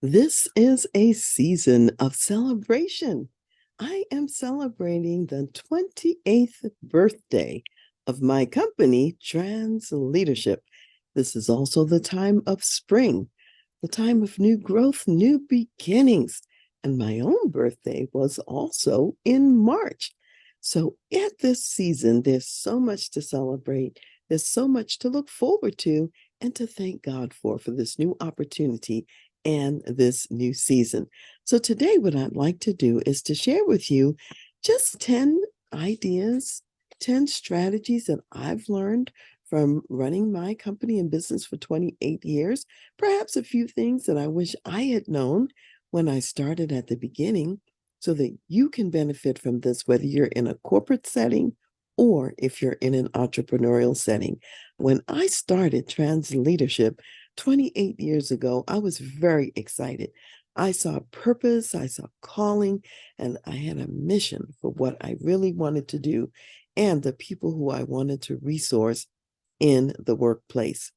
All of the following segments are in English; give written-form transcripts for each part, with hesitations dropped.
This is a season of celebration. I am celebrating the 28th birthday of my company, TRANSLEADERSHIP. This is also the time of spring, the time of new growth, new beginnings. And my own birthday was also in March. So at this season, there's so much to celebrate. There's so much to look forward to and to thank God for this new opportunity and this new season. So, today, what I'd like to do is to share with you just 10 ideas, 10 strategies that I've learned from running my company and business for 28 years. Perhaps a few things that I wish I had known when I started at the beginning so that you can benefit from this, whether you're in a corporate setting or if you're in an entrepreneurial setting. When I started Trans Leadership 28 years ago, I was very excited. I saw purpose, I saw calling, and I had a mission for what I really wanted to do and the people who I wanted to resource in the workplace.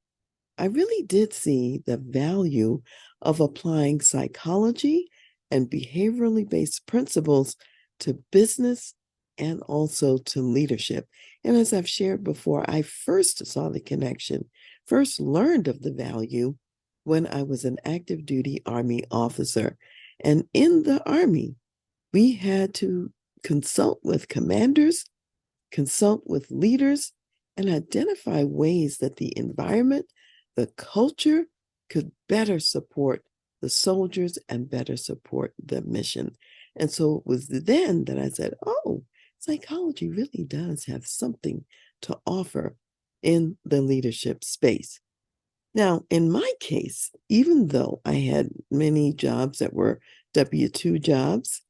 I really did see the value of applying psychology and behaviorally based principles to business and also to leadership. And as I've shared before, I first saw the connection, first learned of the value when I was an active duty Army officer. And in the Army, we had to consult with commanders, consult with leaders, and identify ways that the environment, the culture could better support the soldiers and better support the mission. And so it was then that I said, oh, psychology really does have something to offer in the leadership space. Now, in my case, even though I had many jobs that were W 2 jobs,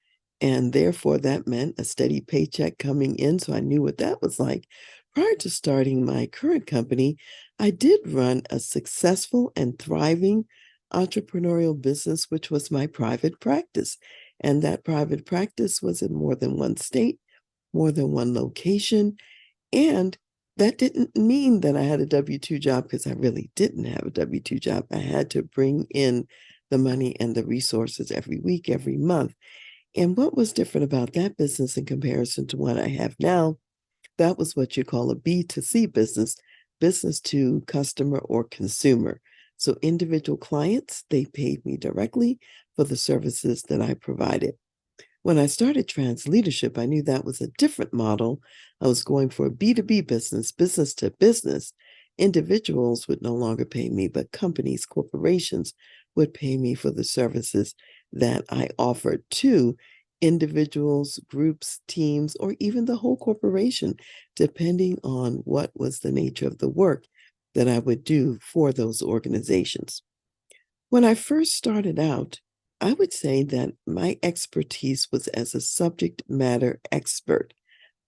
and therefore that meant a steady paycheck coming in, so I knew what that was like. Prior to starting my current company, I did run a successful and thriving entrepreneurial business, which was my private practice. And that private practice was in more than one state, more than one location, and that didn't mean that I had a W 2 job because I really didn't have a W 2 job. I had to bring in the money and the resources every week, every month. And what was different about that business in comparison to what I have now? That was what you call a B2C business, business to customer or consumer. So individual clients, they paid me directly for the services that I provided. When I started Trans Leadership, I knew that was a different model. I was going for a B2B business, business to business. Individuals would no longer pay me, but companies, corporations would pay me for the services that I offered to individuals, groups, teams, or even the whole corporation, depending on what was the nature of the work that I would do for those organizations. When I first started out, I would say that my expertise was as a subject matter expert.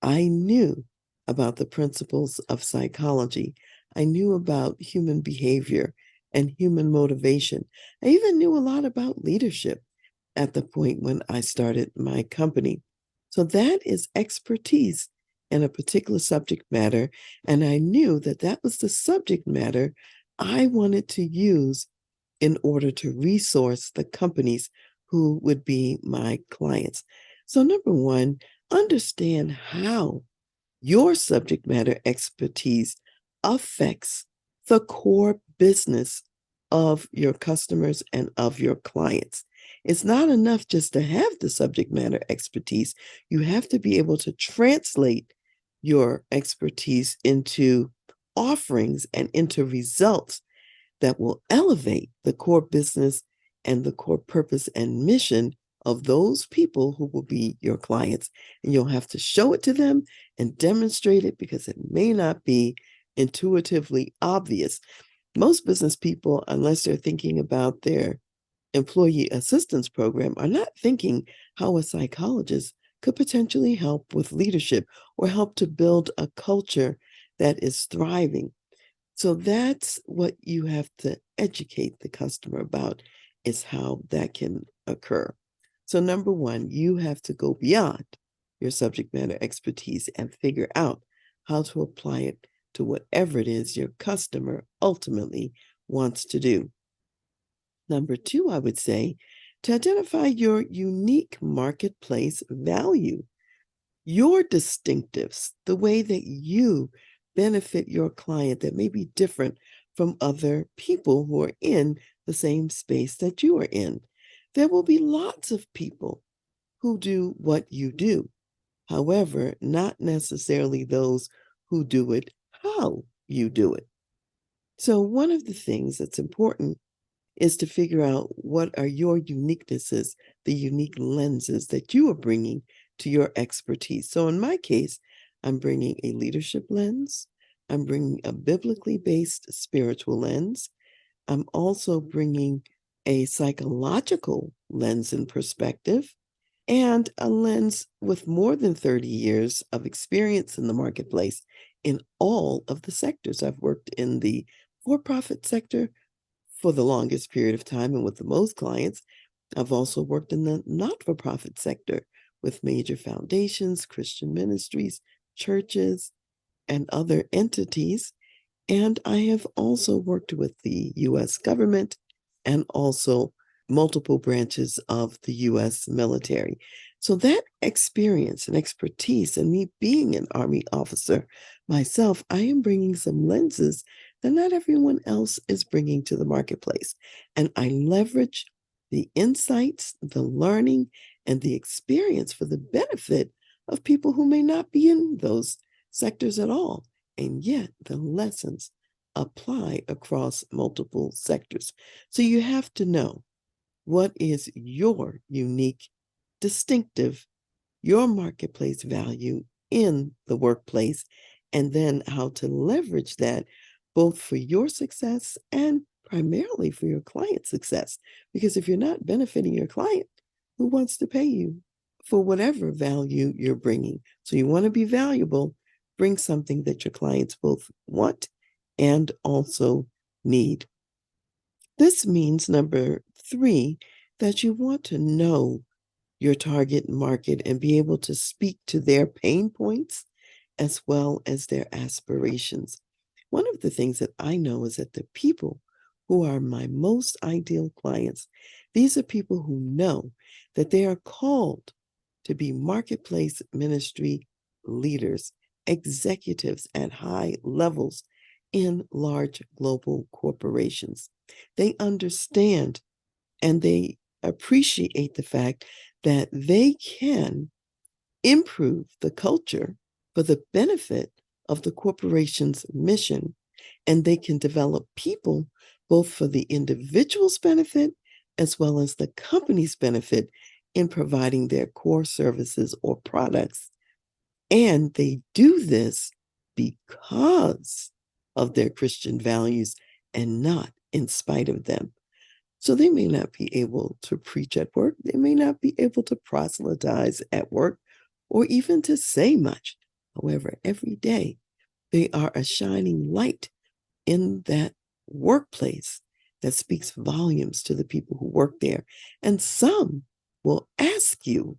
I knew about the principles of psychology. I knew about human behavior and human motivation. I even knew a lot about leadership at the point when I started my company. So that is expertise in a particular subject matter. And I knew that that was the subject matter I wanted to use in order to resource the companies who would be my clients. So, number one, understand how your subject matter expertise affects the core business of your customers and of your clients. It's not enough just to have the subject matter expertise. You have to be able to translate your expertise into offerings and into results that will elevate the core business and the core purpose and mission of those people who will be your clients. And you'll have to show it to them and demonstrate it because it may not be intuitively obvious. Most business people, unless they're thinking about their employee assistance program, are not thinking how a psychologist could potentially help with leadership or help to build a culture that is thriving. So that's what you have to educate the customer about, is how that can occur. So number one, you have to go beyond your subject matter expertise and figure out how to apply it to whatever it is your customer ultimately wants to do. Number two, I would say, to identify your unique marketplace value, your distinctives, the way that you benefit your client that may be different from other people who are in the same space that you are in. There will be lots of people who do what you do. However, not necessarily those who do it how you do it. So, one of the things that's important is to figure out what are your uniquenesses, the unique lenses that you are bringing to your expertise. So, in my case, I'm bringing a leadership lens, I'm bringing a biblically based spiritual lens, I'm also bringing a psychological lens and perspective, and a lens with more than 30 years of experience in the marketplace in all of the sectors. I've worked in the for profit sector for the longest period of time and with the most clients. I've also worked in the not for profit sector with major foundations, Christian ministries, churches, and other entities. And I have also worked with the US government and also multiple branches of the US military. So that experience and expertise, and me being an Army officer myself, I am bringing some lenses that not everyone else is bringing to the marketplace. And I leverage the insights, the learning, and the experience for the benefit of people who may not be in those sectors at all. And yet the lessons apply across multiple sectors. So you have to know what is your unique, distinctive, your marketplace value in the workplace, and then how to leverage that both for your success and primarily for your client's success. Because if you're not benefiting your client, who wants to pay you for whatever value you're bringing? So you want to be valuable, bring something that your clients both want and also need. This means, number three, that you want to know your target market and be able to speak to their pain points as well as their aspirations. One of the things that I know is that the people who are my most ideal clients, these are people who know that they are called to be marketplace ministry leaders, executives at high levels in large global corporations. They understand and they appreciate the fact that they can improve the culture for the benefit of the corporation's mission, and they can develop people both for the individual's benefit as well as the company's benefit in providing their core services or products. And they do this because of their Christian values and not in spite of them. So they may not be able to preach at work. They may not be able to proselytize at work or even to say much. However, every day they are a shining light in that workplace that speaks volumes to the people who work there. And some will ask you,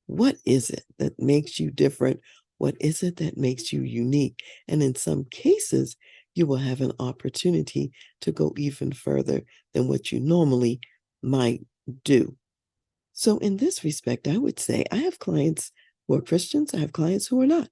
what is it that makes you different? What is it that makes you unique? And in some cases, you will have an opportunity to go even further than what you normally might do. So, in this respect, I would say I have clients who are Christians, I have clients who are not.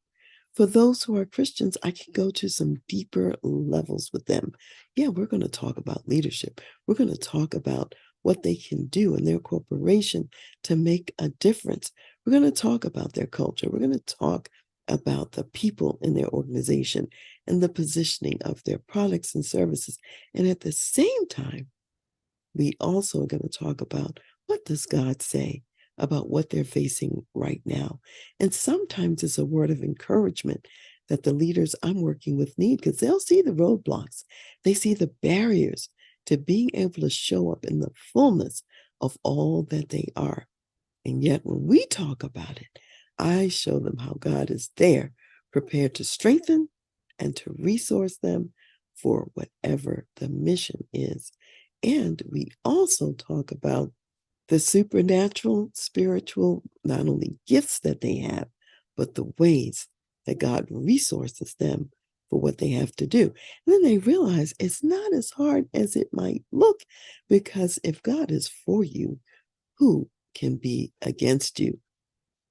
For those who are Christians, I can go to some deeper levels with them. Yeah, we're going to talk about leadership. We're going to talk about what they can do in their corporation to make a difference. We're going to talk about their culture. We're going to talk about the people in their organization and the positioning of their products and services. And at the same time, we also are going to talk about what does God say about what they're facing right now. And sometimes it's a word of encouragement that the leaders I'm working with need, because they'll see the roadblocks. They see the barriers to being able to show up in the fullness of all that they are. And yet when we talk about it, I show them how God is there, prepared to strengthen and to resource them for whatever the mission is. And we also talk about the supernatural, spiritual, not only gifts that they have, but the ways that God resources them for what they have to do. And then they realize it's not as hard as it might look, because if God is for you, who can be against you?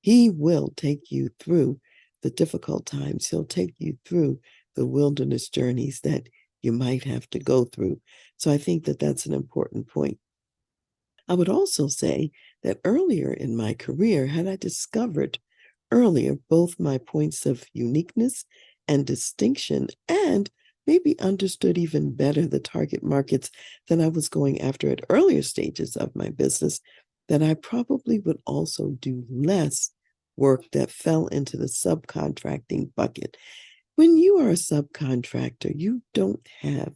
He will take you through the difficult times. He'll take you through the wilderness journeys that you might have to go through. So I think that that's an important point. I would also say that earlier in my career, had I discovered earlier both my points of uniqueness and distinction, and maybe understood even better the target markets that I was going after at earlier stages of my business, that I probably would also do less work that fell into the subcontracting bucket. When you are a subcontractor, you don't have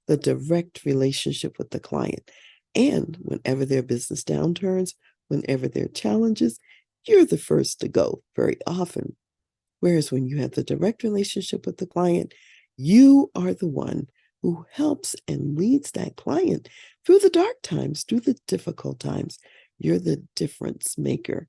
the direct relationship with the client. And whenever their business downturns, whenever there are challenges, you're the first to go very often. Whereas when you have the direct relationship with the client, you are the one who helps and leads that client through the dark times, through the difficult times. You're the difference maker.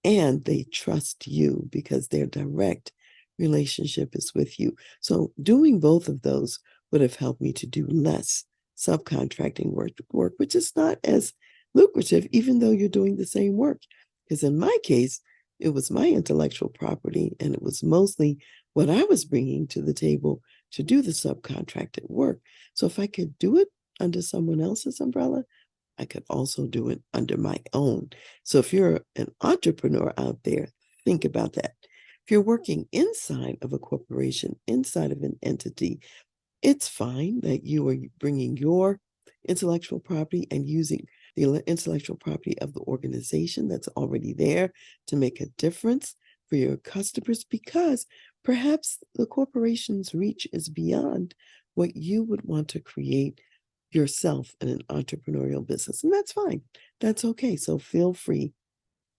And they trust you because their direct relationship is with you. So doing both of those would have helped me to do less subcontracting work, which is not as lucrative, even though you're doing the same work. Because in my case, it was my intellectual property, and it was mostly what I was bringing to the table to do the subcontracted work. So if I could do it under someone else's umbrella, I could also do it under my own. So if you're an entrepreneur out there, think about that. If you're working inside of a corporation, inside of an entity, it's fine that you are bringing your intellectual property and using the intellectual property of the organization that's already there to make a difference for your customers, because perhaps the corporation's reach is beyond what you would want to create yourself in an entrepreneurial business. And that's fine. That's okay. So feel free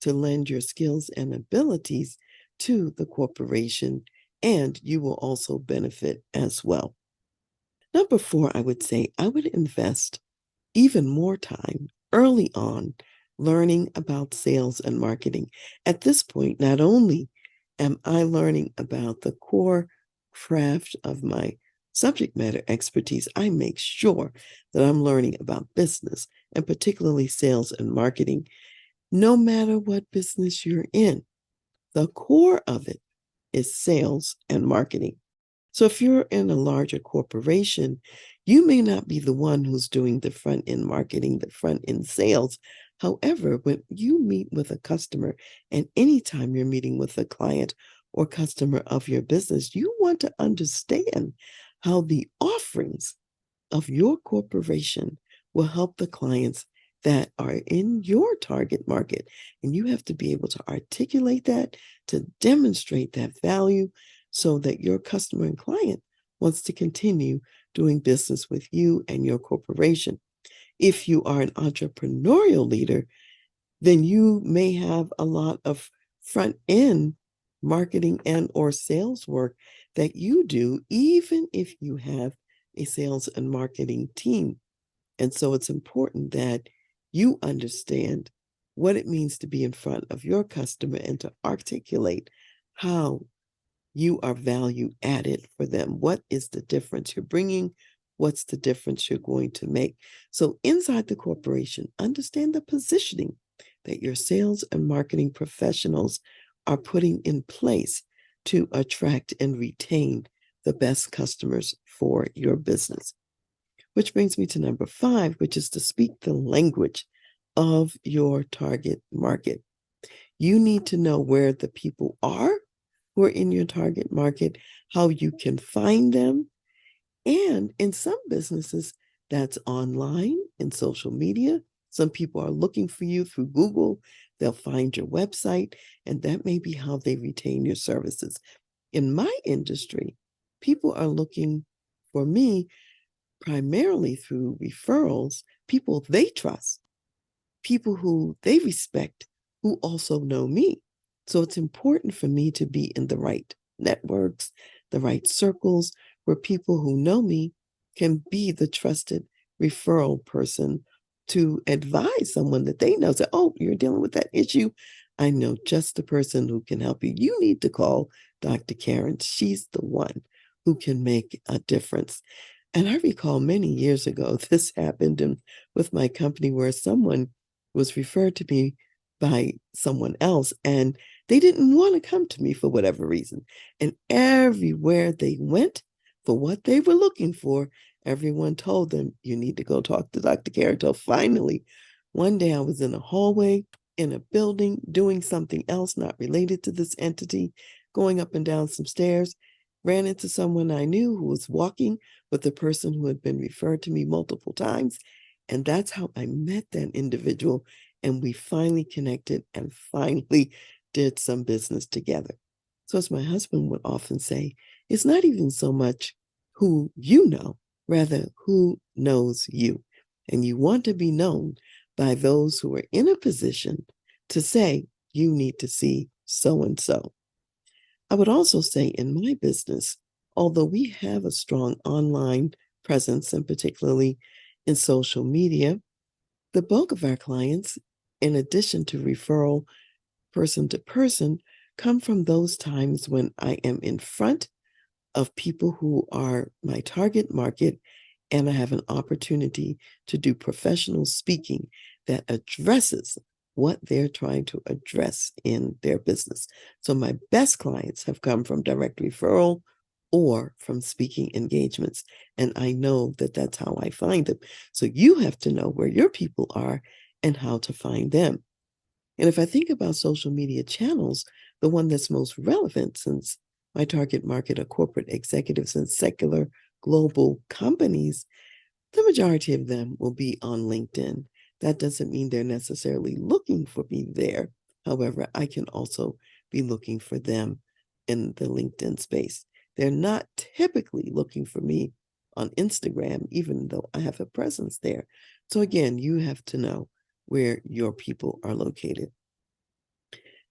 to lend your skills and abilities to the corporation, and you will also benefit as well. Number 4, I would say I would invest even more time early on learning about sales and marketing. At this point, not only am I learning about the core craft of my subject matter expertise, I make sure that I'm learning about business, and particularly sales and marketing. No matter what business you're in, the core of it is sales and marketing. So if you're in a larger corporation, you may not be the one who's doing the front end marketing, the front end sales. However, when you meet with a customer, and anytime you're meeting with a client or customer of your business, you want to understand how the offerings of your corporation will help the clients that are in your target market. And you have to be able to articulate that, to demonstrate that value, so that your customer and client wants to continue doing business with you and your corporation. If you are an entrepreneurial leader, then you may have a lot of front end marketing and or sales work that you do, even if you have a sales and marketing team. And so it's important that you understand what it means to be in front of your customer and to articulate how you are value added for them. What is the difference you're bringing? What's the difference you're going to make? So inside the corporation, understand the positioning that your sales and marketing professionals are putting in place to attract and retain the best customers for your business. Which brings me to number 5, which is to speak the language of your target market. You need to know where the people are who are in your target market, how you can find them. And in some businesses, that's online in social media. Some people are looking for you through Google. They'll find your website, and that may be how they retain your services. In my industry, people are looking for me primarily through referrals, people they trust, people who they respect, who also know me. So it's important for me to be in the right networks, the right circles, where people who know me can be the trusted referral person to advise someone that they know. Say, oh, you're dealing with that issue. I know just the person who can help you. You need to call Dr. Karen. She's the one who can make a difference. And I recall many years ago, this happened with my company where someone was referred to me by someone else, and they didn't want to come to me for whatever reason. And everywhere they went for what they were looking for, everyone told them, you need to go talk to Dr. Karen. Till finally, one day I was in a hallway in a building doing something else not related to this entity, going up and down some stairs, ran into someone I knew who was walking with the person who had been referred to me multiple times. And that's how I met that individual. And we finally connected and finally did some business together. So, as my husband would often say, it's not even so much who you know, rather who knows you. And you want to be known by those who are in a position to say, you need to see so and so. I would also say in my business, although we have a strong online presence, and particularly in social media, the bulk of our clients, in addition to referral person to person, come from those times when I am in front of people who are my target market and I have an opportunity to do professional speaking that addresses what they're trying to address in their business. So my best clients have come from direct referral or from speaking engagements. And I know that that's how I find them. So you have to know where your people are and how to find them. And if I think about social media channels, the one that's most relevant, since my target market are corporate executives and secular global companies, the majority of them will be on LinkedIn. That doesn't mean they're necessarily looking for me there. However, I can also be looking for them in the LinkedIn space. They're not typically looking for me on Instagram, even though I have a presence there. So again, you have to know where your people are located.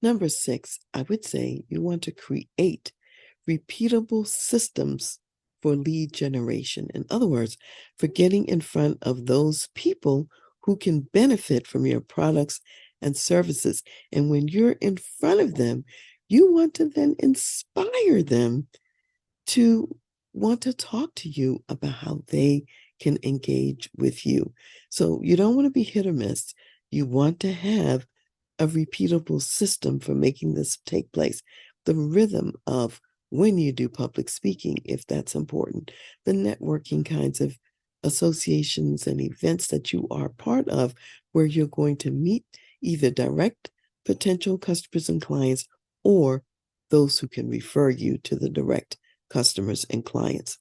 Number 6, I would say you want to create repeatable systems for lead generation. In other words, for getting in front of those people who can benefit from your products and services. And when you're in front of them, you want to then inspire them to want to talk to you about how they can engage with you. So you don't want to be hit or miss. You want to have a repeatable system for making this take place. The rhythm of when you do public speaking, if that's important, the networking kinds of associations and events that you are part of, where you're going to meet either direct potential customers and clients or those who can refer you to the direct customers and clients.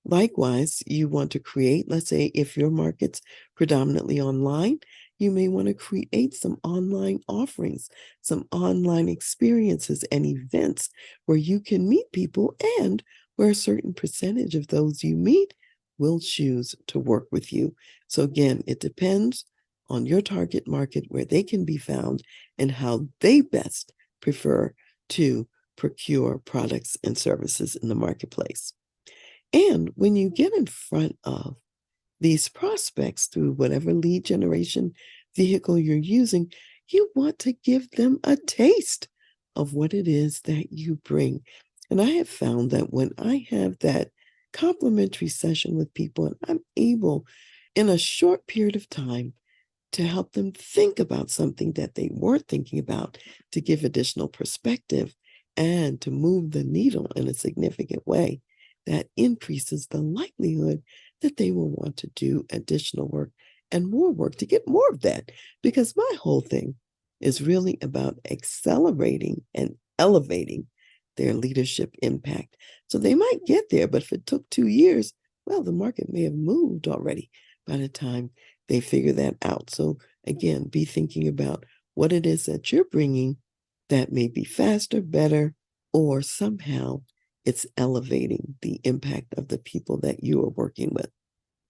Likewise, you want to create, let's say, if your market's predominantly online, you may want to create some online offerings, some online experiences and events where you can meet people and where a certain percentage of those you meet will choose to work with you. So again, it depends on your target market, where they can be found and how they best prefer to procure products and services in the marketplace. And when you get in front of these prospects through whatever lead generation vehicle you're using, you want to give them a taste of what it is that you bring. And I have found that when I have that complimentary session with people and I'm able in a short period of time to help them think about something that they weren't thinking about, to give additional perspective and to move the needle in a significant way, that increases the likelihood that they will want to do additional work and more work to get more of that. Because my whole thing is really about accelerating and elevating their leadership impact. So they might get there, but if it took 2 years, well, the market may have moved already by the time they figure that out. So again, be thinking about what it is that you're bringing that may be faster, better, or somehow it's elevating the impact of the people that you are working with.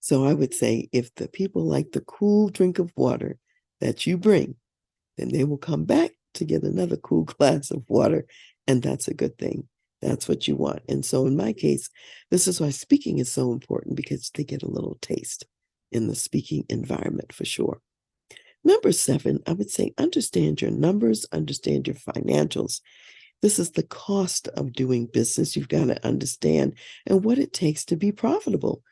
So I would say if the people like the cool drink of water that you bring, then they will come back to get another cool glass of water. And that's a good thing. That's what you want. And so in my case, this is why speaking is so important, because they get a little taste in the speaking environment for sure. Number 7, I would say understand your numbers, understand your financials. This is the cost of doing business. You've got to understand and what it takes to be profitable.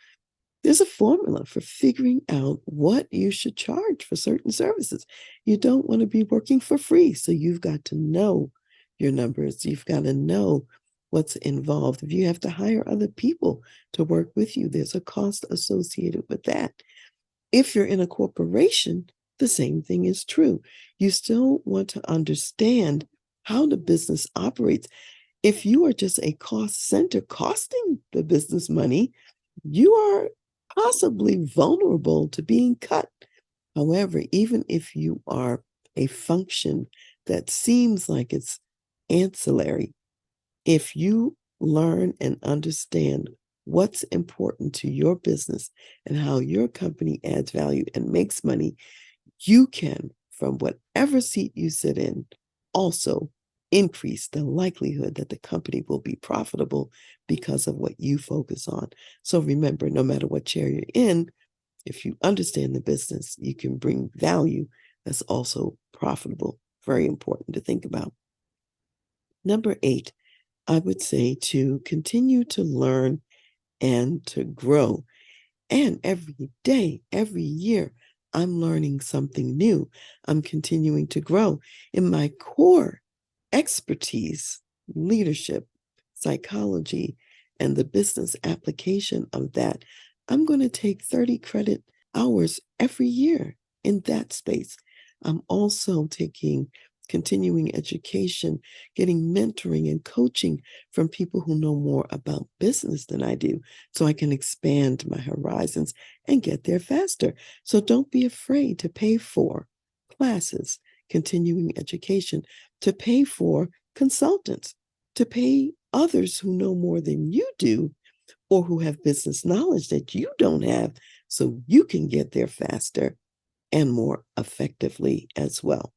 There's a formula for figuring out what you should charge for certain services. You don't want to be working for free, so you've got to know your numbers. You've got to know what's involved. If you have to hire other people to work with you, there's a cost associated with that. If you're in a corporation, the same thing is true. You still want to understand how the business operates. If you are just a cost center costing the business money, you are possibly vulnerable to being cut. However, even if you are a function that seems like it's ancillary, if you learn and understand what's important to your business and how your company adds value and makes money, you can, from whatever seat you sit in, also increase the likelihood that the company will be profitable because of what you focus on. So remember, no matter what chair you're in, if you understand the business, you can bring value that's also profitable. Very important to think about. Number 8, I would say to continue to learn and to grow. And every day, every year, I'm learning something new. I'm continuing to grow in my core expertise, leadership, psychology, and the business application of that. I'm going to take 30 credit hours every year in that space. I'm also taking continuing education, getting mentoring and coaching from people who know more about business than I do, so I can expand my horizons and get there faster. So don't be afraid to pay for classes, continuing education, to pay for consultants, to pay others who know more than you do or who have business knowledge that you don't have, so you can get there faster and more effectively as well.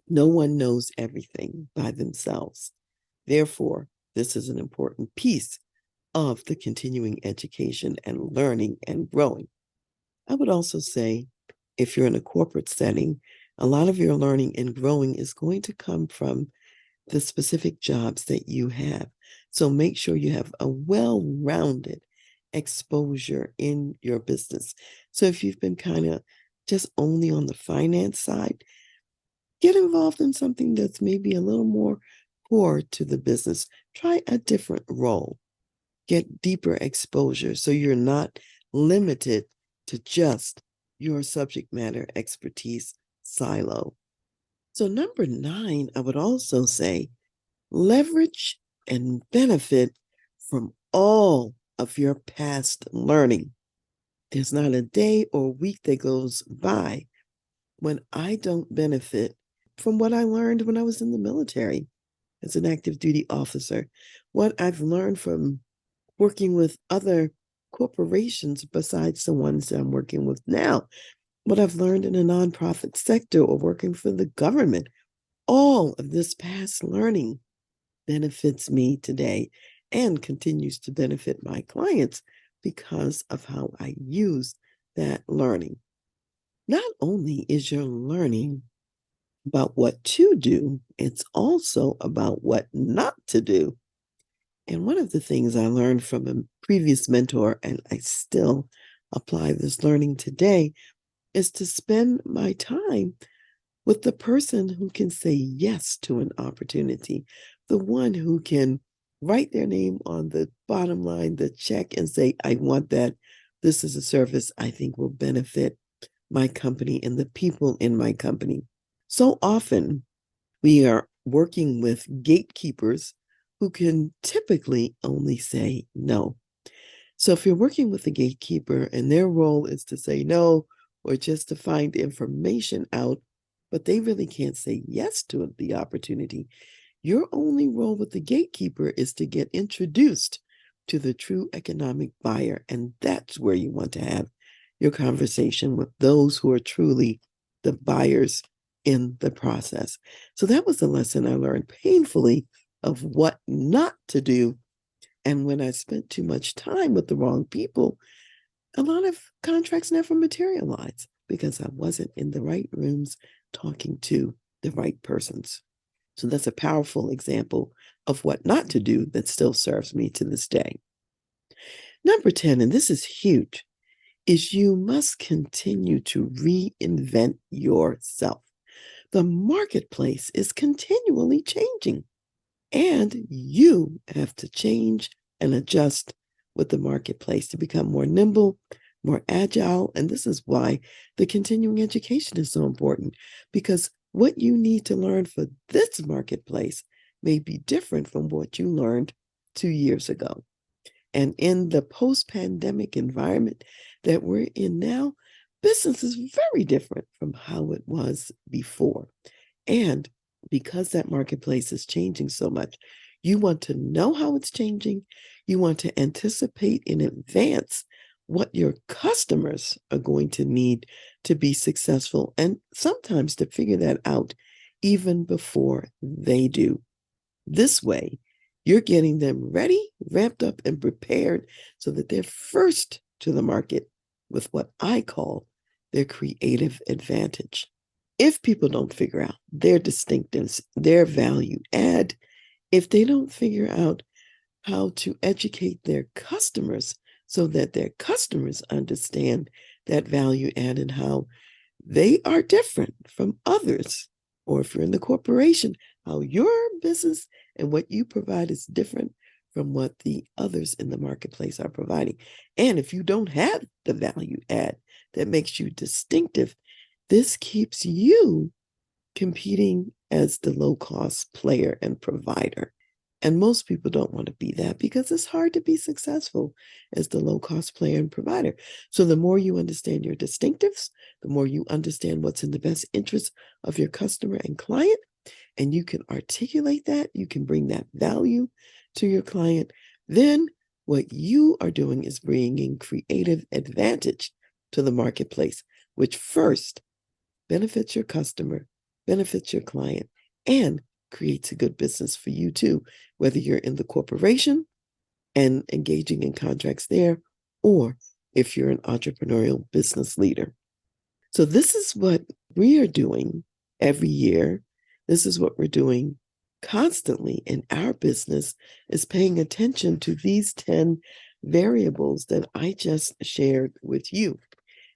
No one knows everything by themselves. Therefore, this is an important piece of the continuing education and learning and growing. I would also say, if you're in a corporate setting, a lot of your learning and growing is going to come from the specific jobs that you have. So make sure you have a well-rounded exposure in your business. So if you've been kind of just only on the finance side, get involved in something that's maybe a little more core to the business. Try a different role. Get deeper exposure so you're not limited to just your subject matter expertise silo. So number 9, I would also say leverage and benefit from all of your past learning. There's not a day or week that goes by when I don't benefit from what I learned when I was in the military as an active duty officer, what I've learned from working with other corporations besides the ones that I'm working with now, what I've learned in the nonprofit sector or working for the government. All of this past learning benefits me today and continues to benefit my clients because of how I use that learning. Not only is your learning about what to do, it's also about what not to do. And one of the things I learned from a previous mentor, and I still apply this learning today, is to spend my time with the person who can say yes to an opportunity, the one who can write their name on the bottom line, the check, and say, I want that. This is a service I think will benefit my company and the people in my company. So often we are working with gatekeepers who can typically only say no. So if you're working with a gatekeeper and their role is to say no or just to find information out, but they really can't say yes to the opportunity, your only role with the gatekeeper is to get introduced to the true economic buyer. And that's where you want to have your conversation with those who are truly the buyers in the process. So that was the lesson I learned painfully of what not to do. And when I spent too much time with the wrong people, a lot of contracts never materialized because I wasn't in the right rooms talking to the right persons. So that's a powerful example of what not to do that still serves me to this day. Number 10, and this is huge, is you must continue to reinvent yourself. The marketplace is continually changing, and you have to change and adjust with the marketplace to become more nimble, more agile. And this is why the continuing education is so important, because what you need to learn for this marketplace may be different from what you learned 2 years ago. And in the post-pandemic environment that we're in now, business is very different from how it was before. And because that marketplace is changing so much, you want to know how it's changing. You want to anticipate in advance what your customers are going to need to be successful, and sometimes to figure that out even before they do. This way, you're getting them ready, ramped up, and prepared so that they're first to the market with what I call their creative advantage. If people don't figure out their distinctives, their value add, if they don't figure out how to educate their customers so that their customers understand that value add and how they are different from others, or if you're in the corporation, how your business and what you provide is different from what the others in the marketplace are providing. And if you don't have the value add that makes you distinctive, this keeps you competing as the low-cost player and provider. And most people don't want to be that because it's hard to be successful as the low-cost player and provider. So the more you understand your distinctives, the more you understand what's in the best interest of your customer and client, and you can articulate that, you can bring that value to your client, then what you are doing is bringing creative advantage to the marketplace, which first benefits your customer, benefits your client, and creates a good business for you too, whether you're in the corporation and engaging in contracts there, or if you're an entrepreneurial business leader. So this is what we are doing every year. This is what we're doing constantly in our business, is paying attention to these 10 variables that I just shared with you.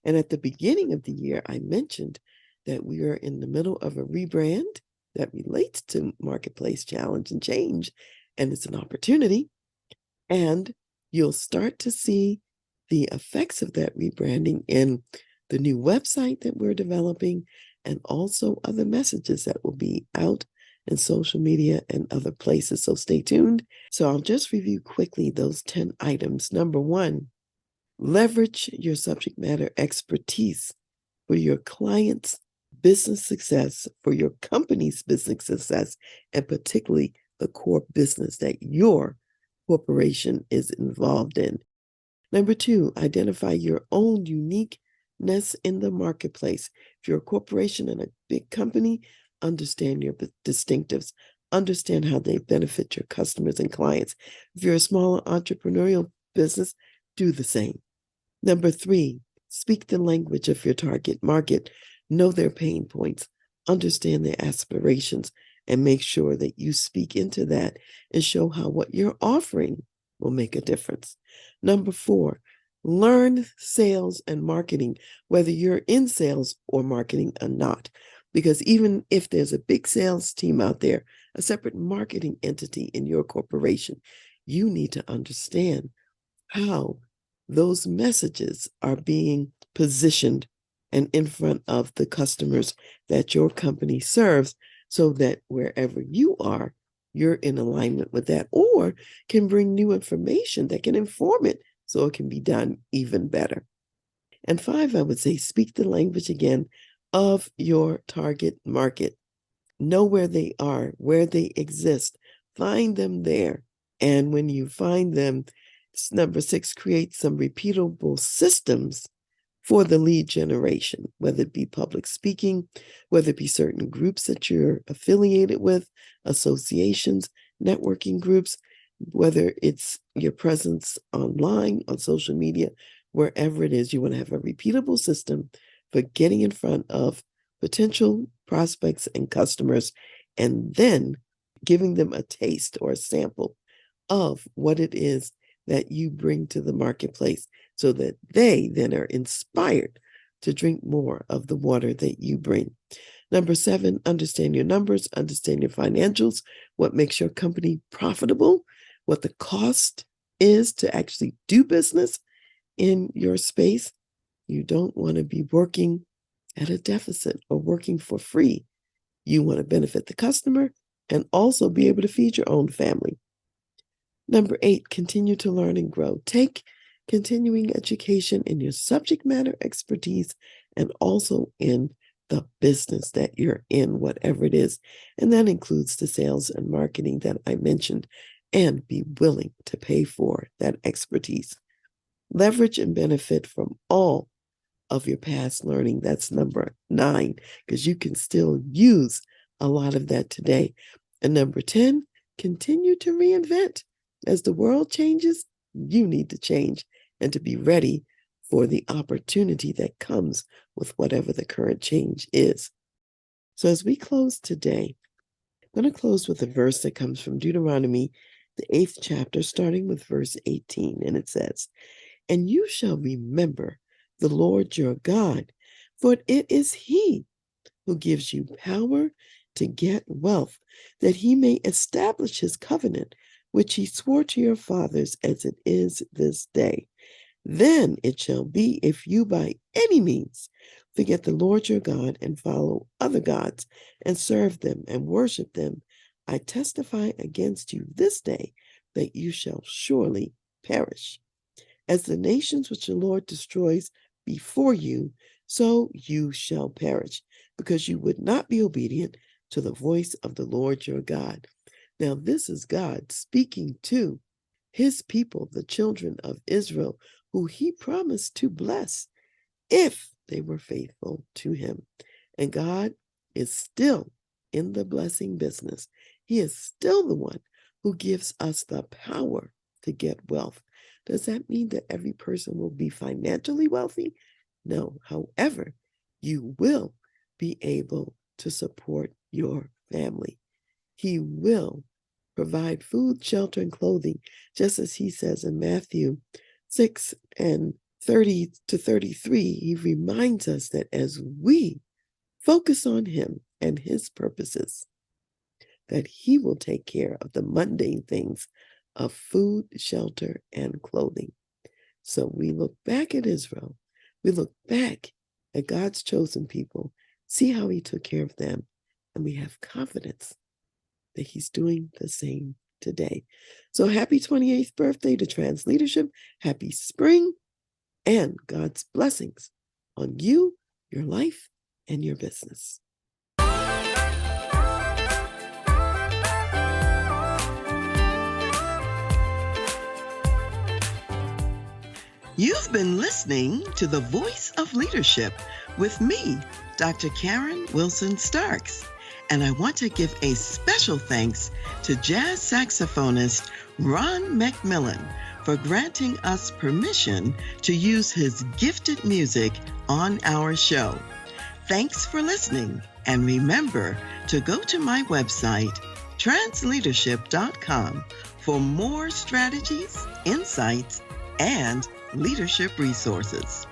And at the beginning of the year, I mentioned that we are in the middle of a rebrand that relates to marketplace challenge and change, and it's an opportunity. And you'll start to see the effects of that rebranding in the new website that we're developing, and also other messages that will be out in social media and other places. So stay tuned. So I'll just review quickly those 10 items. Number 1, leverage your subject matter expertise for your clients' business success, for your company's business success, and particularly the core business that your corporation is involved in. Number 2, identify your own uniqueness in the marketplace. If you're a corporation and a big company, understand your distinctives. Understand how they benefit your customers and clients. If you're a smaller entrepreneurial business, do the same. Number 3, speak the language of your target market. Know their pain points, understand their aspirations, and make sure that you speak into that and show how what you're offering will make a difference. Number 4, learn sales and marketing, whether you're in sales or marketing or not. Because even if there's a big sales team out there, a separate marketing entity in your corporation, you need to understand how those messages are being positioned and in front of the customers that your company serves, so that wherever you are, you're in alignment with that, or can bring new information that can inform it so it can be done even better. And 5, I would say, speak the language again of your target market. Know where they are, where they exist. Find them there. And when you find them, number 6, create some repeatable systems for the lead generation, whether it be public speaking, whether it be certain groups that you're affiliated with, associations, networking groups, whether it's your presence online, on social media, wherever it is, you want to have a repeatable system for getting in front of potential prospects and customers and then giving them a taste or a sample of what it is that you bring to the marketplace so that they then are inspired to drink more of the water that you bring. Number 7, understand your numbers, understand your financials, what makes your company profitable, what the cost is to actually do business in your space. You don't want to be working at a deficit or working for free. You want to benefit the customer and also be able to feed your own family. Number 8, continue to learn and grow. Take continuing education in your subject matter expertise and also in the business that you're in, whatever it is. And that includes the sales and marketing that I mentioned, and be willing to pay for that expertise. Leverage and benefit from all of your past learning. That's number 9, because you can still use a lot of that today. And number 10, continue to reinvent. As the world changes, you need to change and to be ready for the opportunity that comes with whatever the current change is. So as we close today, I'm going to close with a verse that comes from Deuteronomy, the 8th chapter, starting with verse 18. And it says, "And you shall remember the Lord your God, for it is he who gives you power to get wealth, that he may establish his covenant, which he swore to your fathers as it is this day. Then it shall be, if you by any means forget the Lord your God and follow other gods and serve them and worship them, I testify against you this day that you shall surely perish. As the nations which the Lord destroys before you, so you shall perish, because you would not be obedient to the voice of the Lord your God." Now, this is God speaking to his people, the children of Israel, who he promised to bless if they were faithful to him. And God is still in the blessing business. He is still the one who gives us the power to get wealth. Does that mean that every person will be financially wealthy? No. However, you will be able to support your family. He will provide food, shelter, and clothing, just as he says in Matthew 6 and 30 to 33. He reminds us that as we focus on him and his purposes, that he will take care of the mundane things of food, shelter, and clothing. So we look back at Israel. We look back at God's chosen people, see how he took care of them, and we have confidence that he's doing the same today. So happy 28th birthday to Trans Leadership. Happy spring, and God's blessings on you, your life, and your business. You've been listening to The Voice of Leadership with me, Dr. Karen Wilson Starks. And I want to give a special thanks to jazz saxophonist Ron McMillan for granting us permission to use his gifted music on our show. Thanks for listening, and remember to go to my website, transleadership.com, for more strategies, insights, and leadership resources.